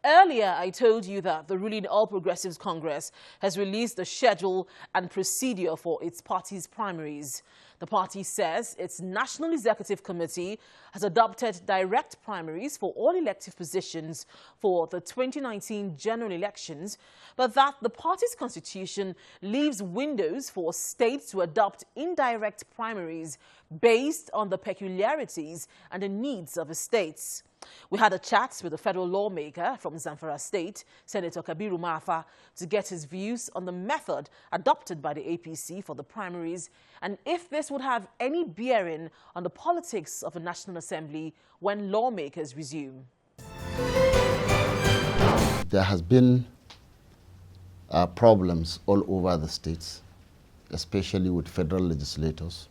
Earlier, I told you that the ruling All Progressives Congress has released the schedule and procedure for its party's primaries. The party says its National Executive Committee has adopted direct primaries for all elective positions for the 2019 general elections, but that the party's constitution leaves windows for states to adopt indirect primaries based on the peculiarities and the needs of the states. We had a chat with a federal lawmaker from Zamfara State, Senator Kabir Marafa, to get his views on the method adopted by the APC for the primaries and if this would have any bearing on the politics of the National Assembly when lawmakers resume. There has been problems all over the states, especially with federal legislators.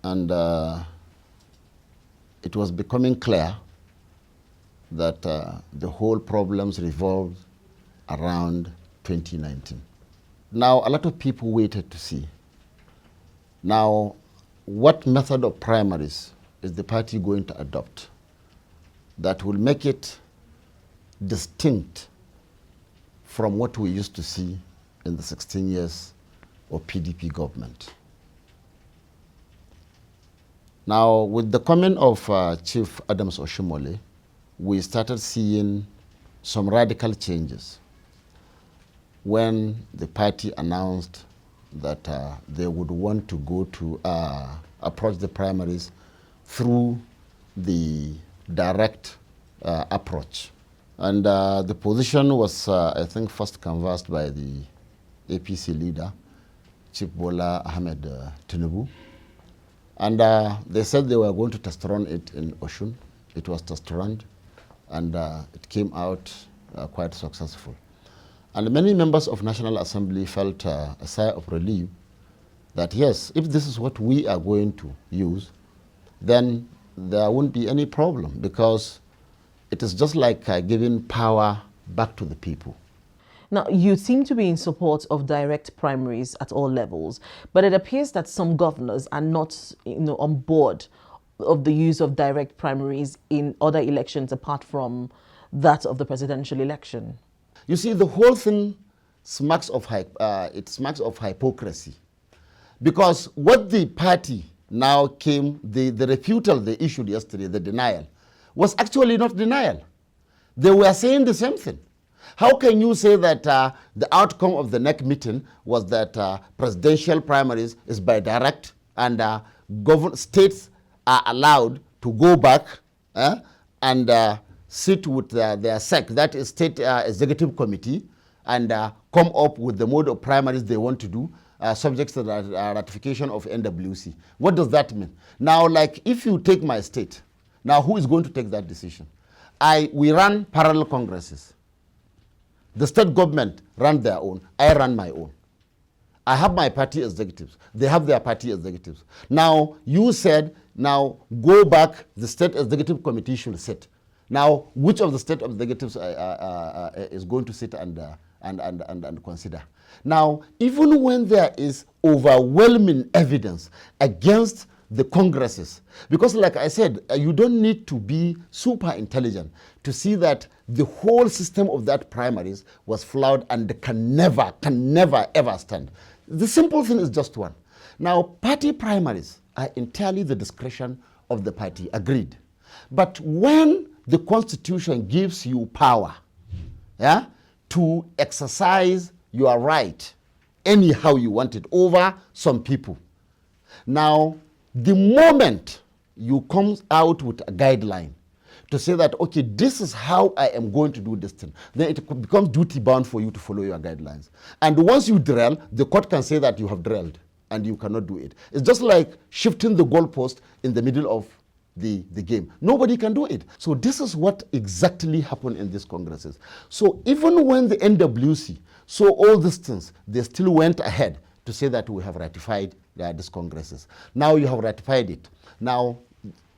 And it was becoming clear that the whole problems revolved around 2019. Now, a lot of people waited to see. Now, what method of primaries is the party going to adopt that will make it distinct from what we used to see in the 16 years of PDP government? Now, with the coming of Chief Adams Oshimole, we started seeing some radical changes when the party announced that they would want to go to approach the primaries through the direct approach. And the position was, I think, first canvassed by the APC leader, Chief Bola Ahmed Tinubu. And they said they were going to test run it in Oshun. It was test run, and it came out quite successful. And many members of National Assembly felt a sigh of relief that, yes, if this is what we are going to use, then there won't be any problem, because it is just like giving power back to the people. Now, you seem to be in support of direct primaries at all levels, but it appears that some governors are not, on board of the use of direct primaries in other elections apart from that of the presidential election. You see, the whole thing smacks of hypocrisy, because what the party now came, the refutal they issued yesterday, the denial, was actually not denial. They were saying the same thing. How can you say that the outcome of the NEC meeting was that presidential primaries is by direct and states are allowed to go back and sit with their SEC, that is State Executive Committee, and come up with the mode of primaries they want to do, subject to the ratification of NWC. What does that mean? Now, like, if you take my state, now who is going to take that decision? We run parallel congresses. The state government ran their own. I ran my own. I have my party executives. They have their party executives. Now, you said, now go back, the state executive committee should sit. Now, which of the state executives is going to sit and consider? Now, even when there is overwhelming evidence against the congresses, because like I said, you don't need to be super intelligent to see that the whole system of that primaries was flawed and can never ever stand. The simple thing is just one. Now, party primaries are entirely the discretion of the party, agreed. But when the Constitution gives you power to exercise your right anyhow you want it over some people, now, the moment you come out with a guideline to say that, okay, this is how I am going to do this thing, then it becomes duty bound for you to follow your guidelines. And once you derail, the court can say that you have derailed and you cannot do it. It's just like shifting the goalpost in the middle of the game. Nobody can do it. So this is what exactly happened in these congresses. So even when the NWC saw all these things, they still went ahead to say that we have ratified these congresses. Now you have ratified it. Now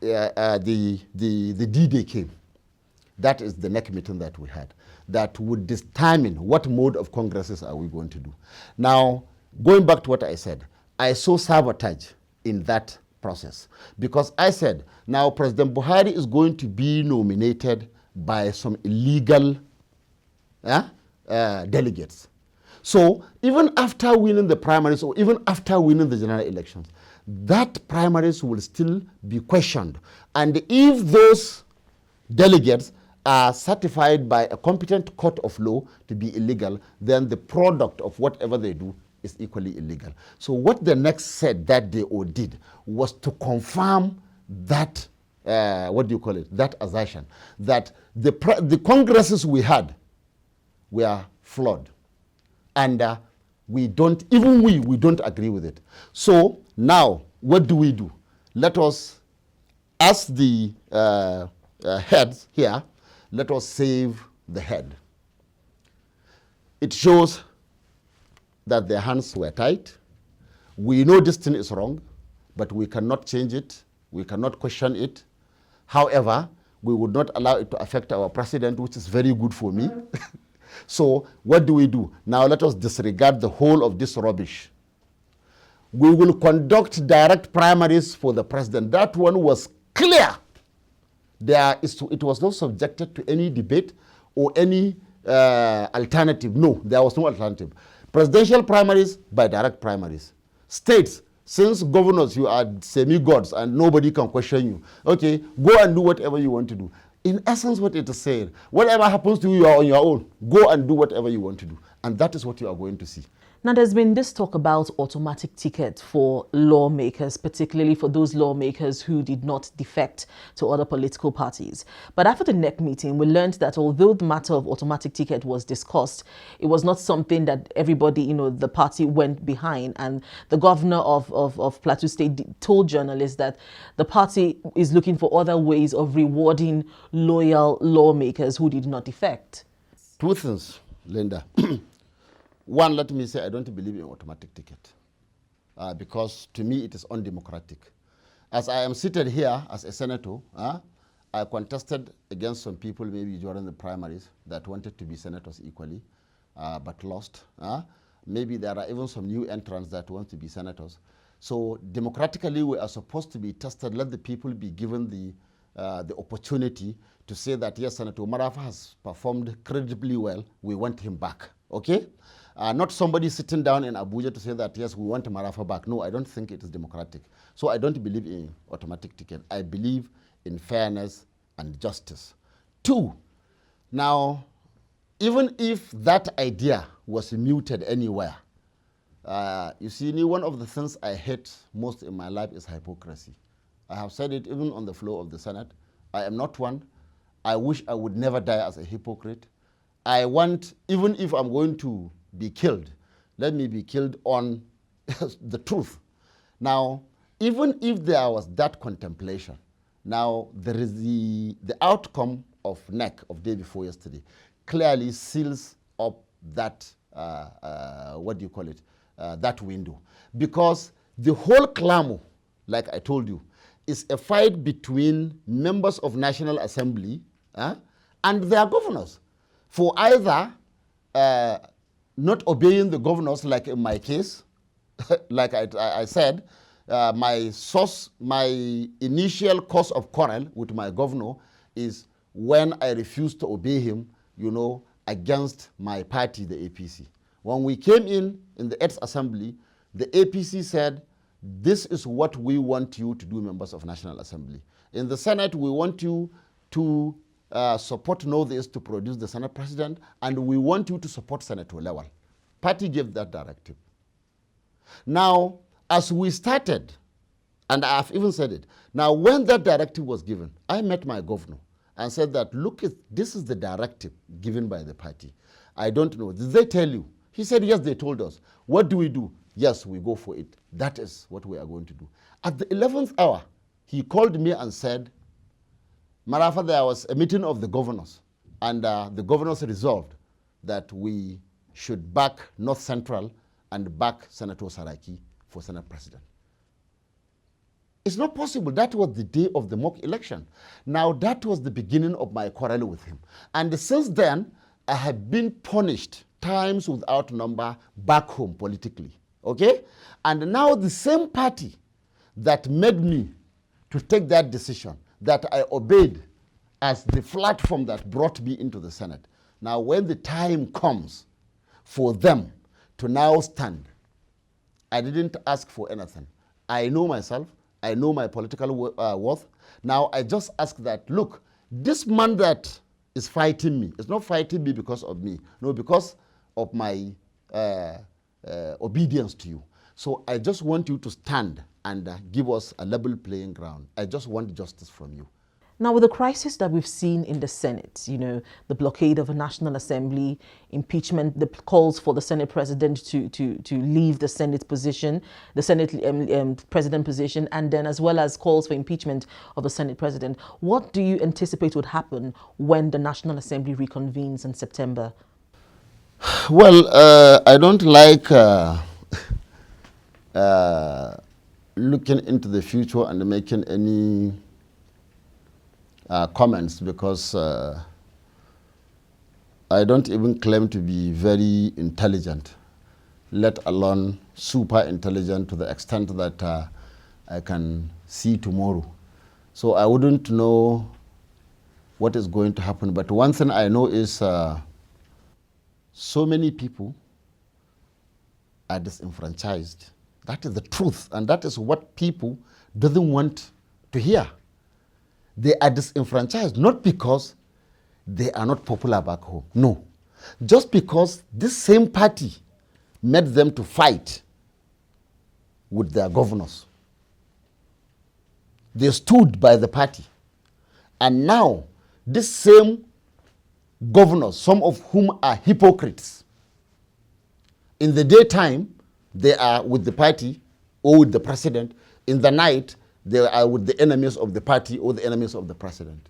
the D-Day came. That is the NEC meeting that we had, that would determine what mode of congresses are we going to do. Now, going back to what I said, I saw sabotage in that process, because I said, now President Buhari is going to be nominated by some illegal delegates. So even after winning the primaries or even after winning the general elections, that primaries will still be questioned. And if those delegates are certified by a competent court of law to be illegal, then the product of whatever they do is equally illegal. So what the next said that day or did was to confirm that, that assertion, that the congresses we had were flawed. And we don't agree with it. So now, what do? Let us, as the heads here, let us save the head. It shows that their hands were tied. We know this thing is wrong, but we cannot change it. We cannot question it. However, we would not allow it to affect our president, which is very good for me. So what do? Now let us disregard the whole of this rubbish. We will conduct direct primaries for the president. That one was clear. It was not subjected to any debate or any alternative. No, there was no alternative. Presidential primaries by direct primaries. States, since governors, you are semi-gods and nobody can question you. Okay, go and do whatever you want to do. In essence, what it is saying, whatever happens to you, you are on your own. Go and do whatever you want to do. And that is what you are going to see. Now, there's been this talk about automatic ticket for lawmakers, particularly for those lawmakers who did not defect to other political parties. But after the NEC meeting, we learned that although the matter of automatic ticket was discussed, it was not something that everybody, the party went behind. And the governor of Plateau State told journalists that the party is looking for other ways of rewarding loyal lawmakers who did not defect. Two things, Linda. One, let me say I don't believe in automatic ticket because to me it is undemocratic. As I am seated here as a senator, I contested against some people maybe during the primaries that wanted to be senators equally, but lost. Maybe there are even some new entrants that want to be senators. So democratically we are supposed to be tested. Let the people be given the opportunity to say that yes, Senator Marafa has performed credibly well. We want him back. Okay? Not somebody sitting down in Abuja to say that, yes, we want Marafa back. No, I don't think it is democratic. So I don't believe in automatic ticket. I believe in fairness and justice. Two, now, even if that idea was muted anywhere, you see, one of the things I hate most in my life is hypocrisy. I have said it even on the floor of the Senate. I am not one. I wish I would never die as a hypocrite. I want, even if I'm going to be killed, let me be killed on the truth. Now, even if there was that contemplation, now there is the outcome of NEC of day before yesterday clearly seals up that, that window. Because the whole clamor, like I told you, is a fight between members of National Assembly and their governors for either not obeying the governors, like in my case, like I said, my initial cause of quarrel with my governor is when I refused to obey him, against my party, the APC. When we came in the 8th Assembly, the APC said, this is what we want you to do, members of National Assembly. In the Senate, we want you to support Northeast to produce the Senate President, and we want you to support Senator Lewal. Party gave that directive. Now, as we started, and I have even said it, now when that directive was given, I met my governor and said that, look, this is the directive given by the party. I don't know, did they tell you? He said, yes, they told us. What do we do? Yes, we go for it. That is what we are going to do. At the 11th hour, he called me and said, Marafa, there was a meeting of the governors, and the governors resolved that we should back North Central and back Senator Saraki for Senate President. It's not possible. That was the day of the mock election. Now, that was the beginning of my quarrel with him. And since then, I have been punished times without number back home politically. Okay? And now the same party that made me to take that decision, that I obeyed as the platform that brought me into the Senate. Now, when the time comes for them to now stand, I didn't ask for anything. I know myself. I know my political worth. Now, I just ask that, look, this man that is fighting me is not fighting me because of me. No, because of my obedience to you. So I just want you to stand and give us a level playing ground. I just want justice from you. Now, with the crisis that we've seen in the Senate, you know, the blockade of a National Assembly, impeachment, the calls for the Senate President to leave the Senate position, the Senate President position, and then as well as calls for impeachment of the Senate President, what do you anticipate would happen when the National Assembly reconvenes in September? Well, I don't like looking into the future and making any comments, because I don't even claim to be very intelligent, let alone super intelligent to the extent that I can see tomorrow. So I wouldn't know what is going to happen. But one thing I know is so many people are disenfranchised. That is the truth, and that is what people doesn't want to hear. They are disenfranchised, not because they are not popular back home. No. Just because this same party made them to fight with their governors. They stood by the party. And now, this same governors, some of whom are hypocrites, in the daytime, they are with the party or with the president. In the night, they are with the enemies of the party or the enemies of the president.